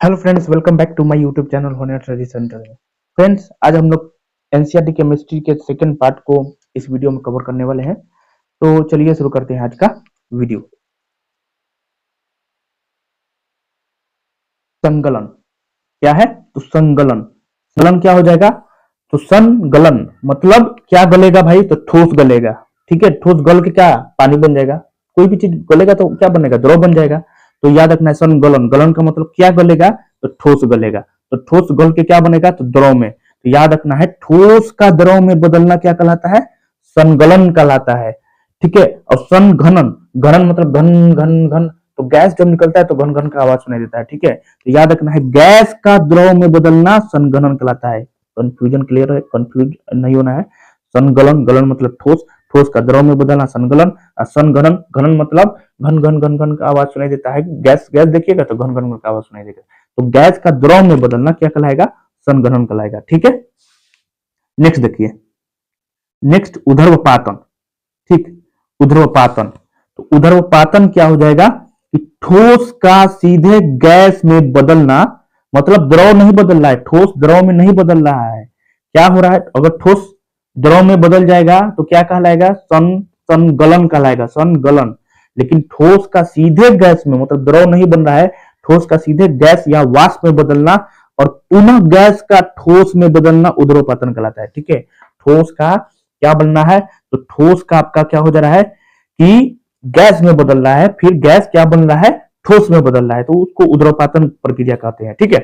Hello friends, welcome back to my YouTube channel होनियर study centre में। Friends, आज हम लोग एनसीईआरटी केमिस्ट्री के सेकंड पार्ट को इस वीडियो में कवर करने वाले हैं। तो चलिए शुरू करते हैं आज का वीडियो। संगलन क्या है? तो संगलन संगलन क्या हो जाएगा? तो संगलन मतलब क्या गलेगा भाई? तो ठोस गलेगा। ठीक है, ठोस गल के क्या पानी बन जाएगा। कोई भी चीज गलेगा तो क्या बनेगा? द्रव बन जाएगा। तो याद रखना है, संगलन गलन का मतलब क्या गलेगा? तो ठोस गलेगा। तो ठोस गल के क्या बनेगा? तो द्रव में। तो याद रखना है, ठोस का द्रव में बदलना क्या कहलाता है? संगलन कहलाता है। ठीक है। और संघनन, घनन मतलब घन घन घन। तो गैस जब निकलता है तो घन घन का आवाज सुनाई देता है। ठीक है, तो याद रखना है, गैस का द्रव में बदलना संघनन कहलाता है। कंफ्यूजन क्लियर है? कंफ्यूज नहीं होना है। संगलन, गलन मतलब ठोस, ठोस का द्रव में बदलना संगलन। और संघनन, घनन मतलब घन घन घन घन का आवाज सुनाई देता है। गैस गैस देखिएगा तो घन घन का आवाज सुनाई देगा। तो गैस का द्रव में बदलना क्या कहलाएगा? संघनन कहलाएगा। ठीक है, नेक्स्ट देखिए। नेक्स्ट उधर्वपातन। ठीक, उध्रुवपातन। तो उध्रुवपातन क्या हो जाएगा कि ठोस का सीधे गैस में बदलना। मतलब द्रव नहीं बदल रहा है, ठोस द्रव में नहीं बदल रहा है। क्या हो रहा है? अगर ठोस द्रव में बदल जाएगा तो क्या कहलाएगा? संगलन कहलाएगा, संगलन। लेकिन ठोस का सीधे गैस में, मतलब द्रव नहीं बन रहा है, ठोस का सीधे गैस या वाष्प में बदलना और पुनः गैस का ठोस में बदलना उध्रुवपातन कहलाता है। ठीक है, ठोस का क्या बनना है? तो ठोस का आपका क्या हो जा रहा है कि गैस में बदल रहा है, फिर गैस क्या बन रहा है? ठोस में बदल रहा है। तो उसको उध्रुवपातन प्रक्रिया कहते हैं। ठीक है,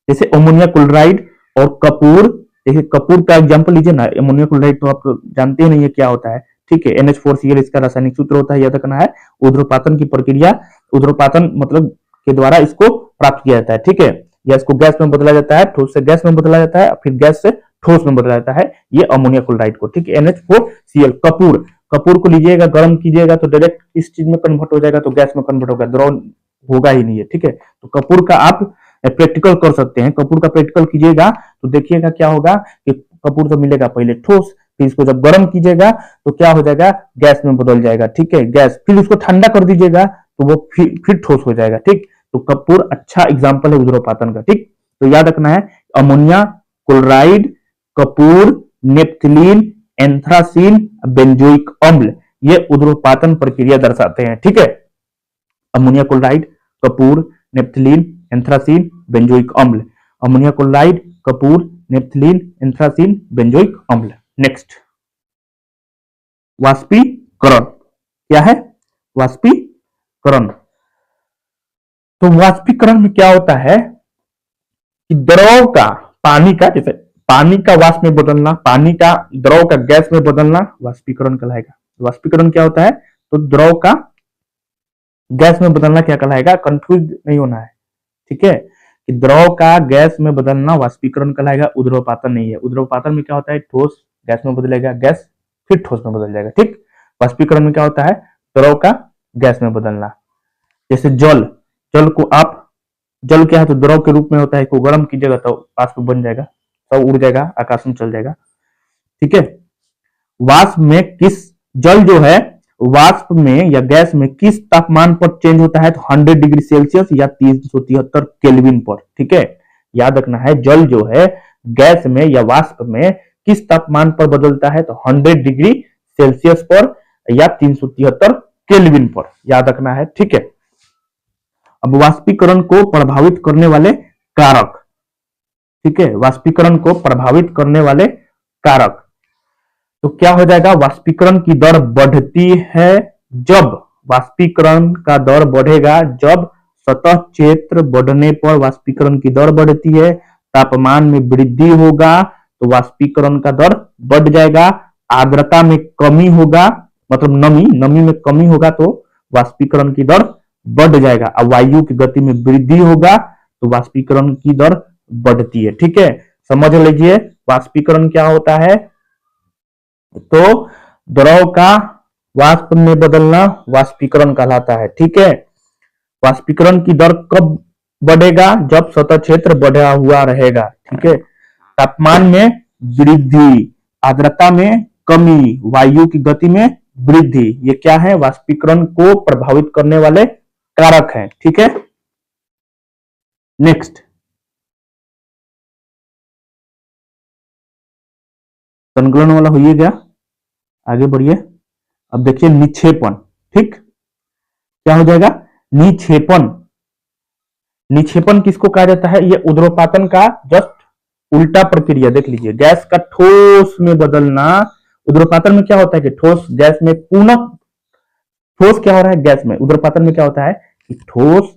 जैसे अमोनिया क्लोराइड और कपूर। जैसे कपूर का एग्जांपल लीजिए ना। अमोनिया क्लोराइड तो आप जानते ही नहीं है क्या होता है। ठीक है, NH4Cl इसका रासायनिक सूत्र होता है, याद रखना है। उध्रुवपातन की प्रक्रिया, उध्रुवपातन मतलब के द्वारा इसको प्राप्त किया जाता है। ठीक है, या इसको गैस में बदला जाता है, ठोस से गैस में बदला जाता है, फिर गैस से ठोस में बदला जाता है ये अमोनिया क्लोराइड को। ठीक है, NH4Cl। कपूर, कपूर को लीजिएगा, गर्म कीजिएगा तो डायरेक्ट इस चीज में कन्वर्ट हो जाएगा, तो गैस में कन्वर्ट होगा, द्रव होगा ही नहीं है। ठीक है, तो कपूर का आप प्रैक्टिकल कर सकते हैं। कपूर का प्रैक्टिकल कीजिएगा तो देखिएगा क्या होगा कि कपूर तो मिलेगा पहले ठोस, फिर इसको जब गर्म कीजिएगा तो क्या हो जाएगा? गैस में बदल जाएगा। ठीक है, गैस, फिर उसको ठंडा कर दीजिएगा तो वो फिर ठोस हो जाएगा। ठीक, तो कपूर अच्छा एग्जाम्पल है उध्रुवपातन का। ठीक, तो याद रखना है, अमोनिया क्लोराइड, कपूर, नेप्थलीन, एंथ्रासीन, बेंजोइक अम्ल, ये उध्रुवपातन प्रक्रिया दर्शाते हैं। ठीक है, अमोनिया क्लोराइड, कपूर, नेप्थलीन, एंथ्रासीन, बेंजोइक अम्ल। अमोनिया क्लोराइड, कपूर, नेप्थलीन, एंथ्रासीन, बेंजोइक अम्ल। नेक्स्ट, वाष्पीकरण क्या है? वाष्पीकरण। तो वाष्पीकरण में क्या होता है कि द्रव का, पानी का, जैसे पानी का वाष्प में बदलना, पानी का द्रव का गैस में बदलना वाष्पीकरण कहलाएगा। वाष्पीकरण क्या होता है? तो द्रव का गैस में बदलना क्या कहलाएगा? कंफ्यूज नहीं होना है। ठीक है, कि द्रव का गैस में बदलना वाष्पीकरण कहलाएगा, उध्रुवपातन नहीं है। उध्रुवपातन में क्या होता है? ठोस गैस में बदलेगा, गैस फिर ठोस में बदल जाएगा। ठीक, वाष्पीकरण में क्या होता है? द्रव का गैस में बदलना। जैसे जल, जल को आप, जल क्या है? तो द्रव के रूप में होता है, इसको गर्म कीजिएगा तो वाष्प बन जाएगा, सब उड़ जाएगा, आकाश में चल जाएगा। ठीक है, वाष्प में किस, जल जो है वाष्प में या गैस में किस तापमान पर चेंज होता है? तो 100 डिग्री सेल्सियस या 373 केल्विन पर। ठीक है, याद रखना है, जल जो है गैस में या वाष्प में किस तापमान पर बदलता है? तो 100 डिग्री सेल्सियस पर या 373 केल्विन पर, याद रखना है। ठीक है, अब वाष्पीकरण को प्रभावित करने वाले कारक। ठीक है, वाष्पीकरण को प्रभावित करने वाले कारक। तो क्या हो जाएगा? वाष्पीकरण की दर बढ़ती है जब, वाष्पीकरण का दर बढ़ेगा जब सतह क्षेत्र बढ़ने पर वाष्पीकरण की दर बढ़ती है। तापमान में वृद्धि होगा तो वाष्पीकरण का दर बढ़ जाएगा। आर्द्रता में कमी होगा, मतलब नमी, नमी में कमी होगा तो वाष्पीकरण की दर बढ़ जाएगा। अब वायु की गति में वृद्धि होगा तो वाष्पीकरण की दर बढ़ती है। ठीक है, समझ लीजिए वाष्पीकरण क्या होता है। तो द्रव का वाष्प में बदलना वाष्पीकरण कहलाता है। ठीक है, वाष्पीकरण की दर कब बढ़ेगा? जब सतह क्षेत्र बढ़ा हुआ रहेगा। ठीक है, तापमान में वृद्धि, आर्द्रता में कमी, वायु की गति में वृद्धि, ये क्या है? वाष्पीकरण को प्रभावित करने वाले कारक हैं। ठीक है, नेक्स्ट, संकलन वाला हो गया, आगे बढ़िए। अब देखिए निक्षेपण, ठीक, क्या हो जाएगा, निक्षेपण। निक्षेपण किसको कहा जाता है, ये उद्रोपातन का जस्ट उल्टा प्रक्रिया। देख लीजिए, गैस का ठोस में बदलना। उद्रोपातन में क्या होता है कि ठोस गैस में पुनः, ठोस क्या हो रहा है गैस में, उद्रोपातन में क्या होता है कि ठोस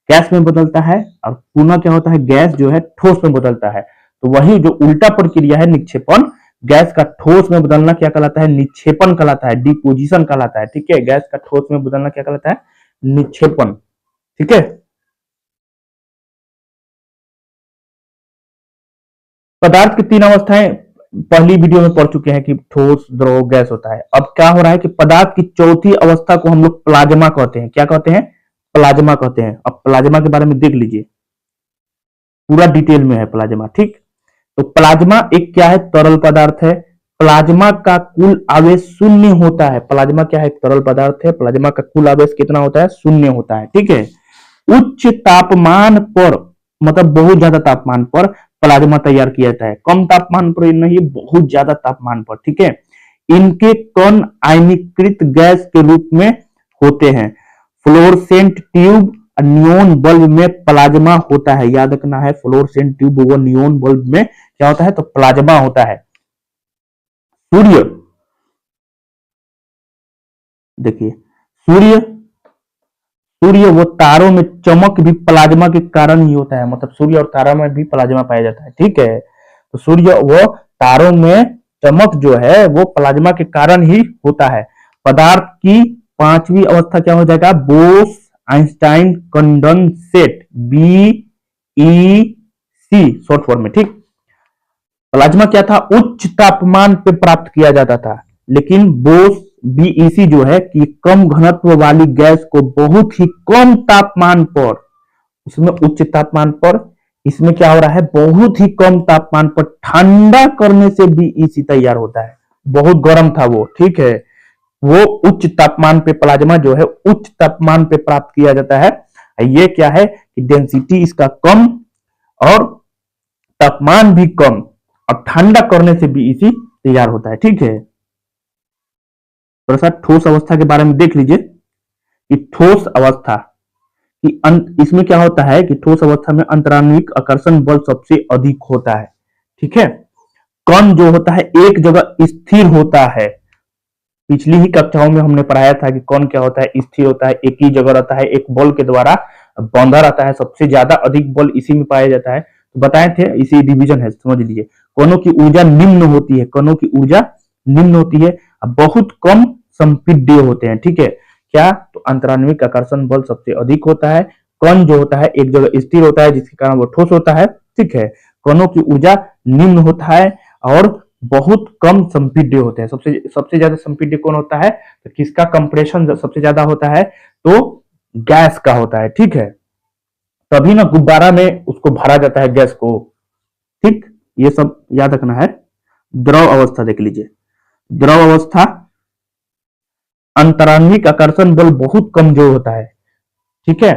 गैस में बदलता है और पुनः क्या होता है, गैस जो है ठोस में बदलता है। तो वही जो उल्टा प्रक्रिया है निक्षेपण, गैस का ठोस में बदलना क्या कहलाता है, निक्षेपण कहलाता है, डिपोजिशन कहलाता है। ठीक है, गैस का ठोस में बदलना क्या कहलाता है, निक्षेपण। ठीक है, पदार्थ की तीन अवस्थाएं पहली वीडियो में पढ़ चुके हैं कि ठोस, द्रव, गैस होता है। अब क्या हो रहा है कि पदार्थ की चौथी अवस्था को हम लोग प्लाज्मा कहते हैं। क्या कहते हैं, प्लाज्मा कहते हैं। अब प्लाज्मा के बारे में देख लीजिए, पूरा डिटेल में है प्लाज्मा। ठीक, तो प्लाज्मा एक क्या है, तरल पदार्थ है। प्लाज्मा का कुल आवेश शून्य होता है। प्लाज्मा क्या है, एक तरल पदार्थ है। प्लाज्मा का कुल आवेश कितना होता है, शून्य होता है। ठीक है, उच्च तापमान पर, मतलब बहुत ज्यादा तापमान पर प्लाज्मा तैयार किया जाता है। कम तापमान पर नहीं, बहुत ज्यादा तापमान पर। ठीक है, इनके कण आयनीकृत गैस के रूप में होते हैं। फ्लोरोसेंट ट्यूब, नियोन बल्ब में प्लाज्मा होता है। याद रखना है, फ्लोरोसेंट ट्यूब व नियोन बल्ब में क्या होता है, तो प्लाज्मा होता है। सूर्य, देखिए सूर्य, सूर्य वो तारों में चमक भी प्लाज्मा के कारण ही होता है। मतलब सूर्य और तारा में भी प्लाज्मा पाया जाता है। ठीक है, तो सूर्य वो तारों में चमक जो है वो प्लाज्मा के कारण ही होता है। पदार्थ की पांचवी अवस्था क्या हो जाएगा, Bose Einstein condensate, B E C short form में। ठीक, प्लाज्मा क्या था, उच्च तापमान पे प्राप्त किया जाता था। लेकिन बोस बीईसी जो है कि कम घनत्व वाली गैस को बहुत ही कम तापमान पर, उसमें उच्च तापमान पर, इसमें क्या हो रहा है, बहुत ही कम तापमान पर ठंडा करने से बीईसी तैयार होता है। बहुत गर्म था वो। ठीक है, वो उच्च तापमान पे प्लाज्मा जो है उच्च तापमान पे प्राप्त किया जाता है। ये क्या है कि डेंसिटी इसका कम और तापमान भी कम, और ठंडा करने से भी इसी तैयार होता है। ठीक है, थोड़ा सा ठोस अवस्था के बारे में देख लीजिए कि ठोस अवस्था कि इसमें क्या होता है कि ठोस अवस्था में अंतराण्विक आकर्षण बल सबसे अधिक होता है। ठीक है, कण जो होता है एक जगह स्थिर होता है। पिछली ही कक्षाओं में हमने पढ़ाया था कि कण क्या होता है, स्थिर होता है, एक ही जगह रहता है, एक बल के द्वारा बांधा रहता है। सबसे ज्यादा अधिक बल इसी में पाया जाता है। तो बताए थे, इसी डिवीजन है, समझ लीजिए। कणों की ऊर्जा निम्न होती है, कणों की ऊर्जा निम्न होती है, बहुत कम संपीड्य होते हैं। ठीक है, क्या, तो अंतराण्विक आकर्षण बल सबसे अधिक होता है। कण जो होता है एक जगह स्थिर होता है, जिसके कारण वो ठोस होता है। ठीक है, कणों की ऊर्जा निम्न होता है और बहुत कम संपीड्य होते हैं। सबसे सबसे ज्यादा संपीड्य कौन होता है, तो किसका कंप्रेशन सबसे ज्यादा होता है, तो गैस का होता है। ठीक है, तभी ना गुब्बारा में उसको भरा जाता है गैस को। ठीक, ये सब याद रखना है। द्रव अवस्था देख लीजिए, द्रव अवस्था अंतराण्विक आकर्षण बल बहुत कमजोर होता है। ठीक है,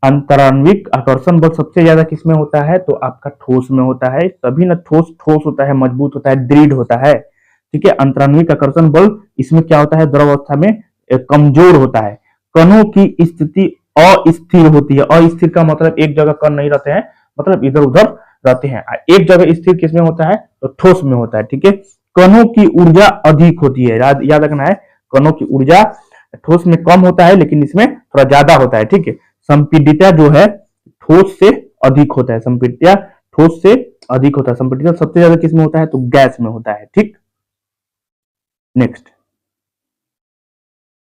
अंतराण्विक आकर्षण बल सबसे ज्यादा किसमें होता है, तो आपका ठोस में होता है। तभी ना ठोस ठोस होता है, मजबूत होता है, दृढ़ होता है। ठीक है, अंतराण्विक आकर्षण बल इसमें क्या होता है, द्रव अवस्था में कमजोर होता है। कणों की स्थिति अस्थिर होती है। अस्थिर का मतलब एक जगह कण नहीं रहते हैं, मतलब इधर उधर रहते हैं। एक जगह स्थिर किसमें होता है, तो ठोस में होता है। ठीक है, कणों की ऊर्जा अधिक होती है। याद रखना है, कणों की ऊर्जा ठोस में कम होता है, लेकिन इसमें थोड़ा ज्यादा होता है। ठीक है, संपीडिता जो है ठोस से अधिक होता है। संपीडिता ठोस से अधिक होता है। संपीडिता सबसे ज्यादा किसमें होता है, तो गैस में होता है। ठीक, नेक्स्ट,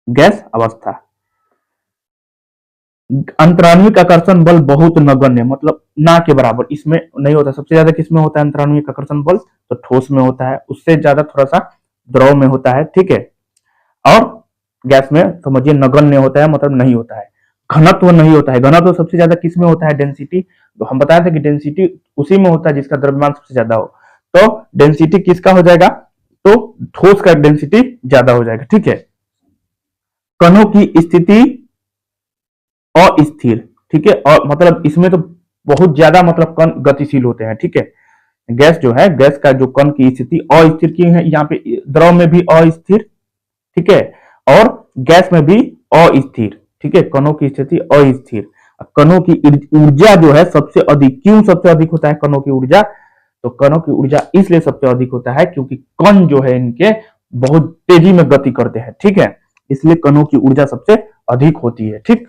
गैस अवस्था अंतराण्विक आकर्षण बल बहुत नगण्य, मतलब ना के बराबर इसमें नहीं होता। सबसे ज्यादा किसमें होता है अंतराण्विक आकर्षण बल, तो ठोस में होता है। उससे ज्यादा थोड़ा सा द्रव में होता है। ठीक है, और गैस में समझिए नगण्य होता है, मतलब नहीं होता है। घनत्व नहीं होता है। घनत्व सबसे ज्यादा किसमें होता है, डेंसिटी। तो हम बताए थे कि डेंसिटी उसी में होता है जिसका द्रव्यमान सबसे ज्यादा हो। तो डेंसिटी किसका हो जाएगा, तो ठोस का डेंसिटी ज्यादा हो जाएगा। ठीक है, कणों की स्थिति अस्थिर। ठीक है, और मतलब इसमें तो बहुत ज्यादा मतलब कण गतिशील होते हैं, ठीक है। गैस जो है, गैस का जो कण की स्थिति अस्थिर की है, यहाँ पे द्रव में भी अस्थिर, ठीक है, और गैस में भी अस्थिर, ठीक है, कणों की स्थिति अस्थिर। कणों की ऊर्जा जो है सबसे अधिक, क्यों सबसे अधिक होता है कणों की ऊर्जा? तो कणों की ऊर्जा इसलिए सबसे अधिक होता है क्योंकि कण जो है इनके बहुत तेजी में गति करते हैं, ठीक है, इसलिए कणों की ऊर्जा सबसे अधिक होती है, ठीक।